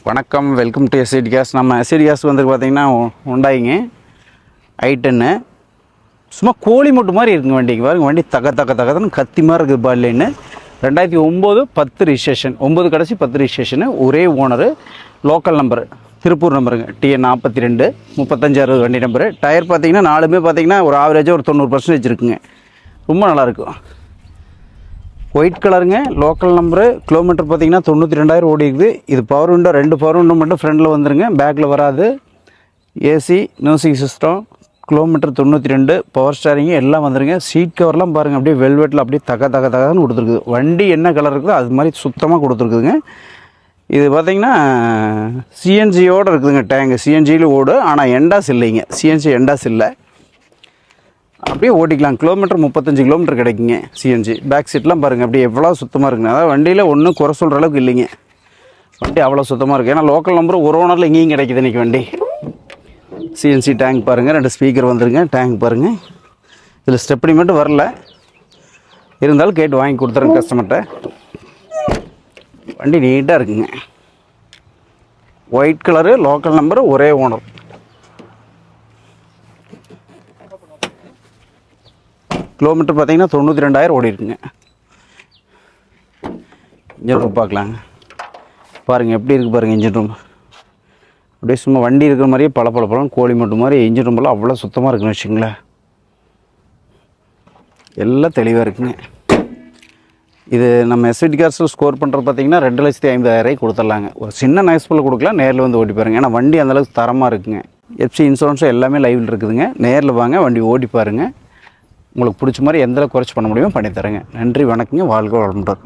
வணக்கம், welcome to SID case. நம்ம SID case வந்து பார்த்திங்கன்னா உண்டாயிங்க i10 சும்மா கோழி மூட்டு மாதிரி இருக்குங்க வண்டிக்கு. பாருங்க, வண்டி தகன்னு கத்தி மாதிரி இருக்குது. பால்லைன்னு 2009 10 ரிஜிஸ்ட்ரேஷன், 9 கடைசி 10 ரிஜிஸ்ட்ரேஷனு, ஒரே ஓனரு, லோக்கல் நம்பரு, திருப்பூர் நம்பருங்க, TN 42 3560 வண்டி நம்பரு. டயர் பார்த்திங்கன்னா நாலுமே பார்த்திங்கன்னா ஒரு ஆவரேஜாக ஒரு 90% இருக்குங்க. ரொம்ப நல்லாயிருக்கும். ஒயிட் கலருங்க, லோக்கல் நம்பரு, கிலோமீட்டர் பார்த்திங்கன்னா 92,000 ஓடி இருக்குது. இது பவர் விண்டோ, 2 பவர் விண்டோ மட்டும் ஃப்ரண்டில் வந்துருங்க, பேக்கில் வராது. AC, music system, kilometre 92, power steering எல்லாம் வந்துருங்க. சீட் கவர்லாம் பாருங்கள், அப்படியே வெல்வெட்டில் அப்படியே தகன்னு கொடுத்துருக்குது. வண்டி என்ன கலர் இருக்குதோ அது மாதிரி சுத்தமாக கொடுத்துருக்குதுங்க. இது பார்த்திங்கன்னா சிஎன்ஜியோடு இருக்குதுங்க. டேங்கு சிஎன்ஜியில் ஓடு, ஆனால் எண்டாஸ் இல்லைங்க. சிஎன்ஜி எண்டாஸ் இல்லை, அப்படியே ஓட்டிக்கலாம். கிலோமீட்டர் 35 கிலோமீட்டர் கிடைக்குங்க சிஎன்ஜி. பேக் சீட்லாம் பாருங்கள், அப்படியே எவ்வளோ சுத்தமாக இருக்குங்க. அதாவது வண்டியில் ஒன்றும் குறை சொல்கிற அளவுக்கு இல்லைங்க. வண்டி அவ்வளோ சுத்தமாக இருக்குது. ஏன்னா லோக்கல் நம்பர் ஒரு ஓனரில் எங்கேயும் கிடைக்குது இன்றைக்கி வண்டி. சிஎன்சி டேங்க் பாருங்கள், 2 ஸ்பீக்கர் வந்துருங்க. டேங்க் பாருங்கள், இதில் ஸ்டெப்னி மட்டும் வரல, இருந்தாலும் கேட்டு வாங்கி கொடுத்துருங்க கஸ்டமர்கிட்ட. வண்டி நீட்டாக இருக்குங்க. ஒயிட் கலரு, லோக்கல் நம்பரு, ஒரே ஓனர். கிலோமீட்டர் பார்த்தீங்கன்னா 92,000 ஓடி இருக்குங்க. இன்ஜின் ரூம் பார்க்கலாங்க. பாருங்கள் எப்படி இருக்குது பாருங்கள் இன்ஜின் ரூம். அப்படியே சும்மா வண்டி இருக்கிற மாதிரியே பழம் கோழி மட்டும் மாதிரி இன்ஜின் ரூமெல்லாம் அவ்வளோ சுத்தமாக இருக்குன்னு வச்சுங்களேன். எல்லாம் தெளிவாக இருக்குங்க. இது நம்ம எஸ்ஐடி கார்ஸில் ஸ்கோர் பண்ணுறது பார்த்தீங்கன்னா 2,50,000 கொடுத்துடலாங்க. ஒரு சின்ன நைஸ்ஃபுல்ல கொடுக்கலாம், நேரில் வந்து ஓட்டி பாருங்கள். ஏன்னா வண்டி அந்தளவுக்கு தரமாக இருக்குங்க. எஃப்சி இன்சூரன்ஸும் எல்லாமே லைவில் இருக்குதுங்க. நேரில் வாங்க, வண்டி ஓட்டி பாருங்கள். உங்களுக்கு பிடிச்ச மாதிரி எந்த குறைச்சி பண்ண முடியுமோ பண்ணித்தரேங்க. நன்றி, வணக்கங்க, வாழ்க வளமுடன்.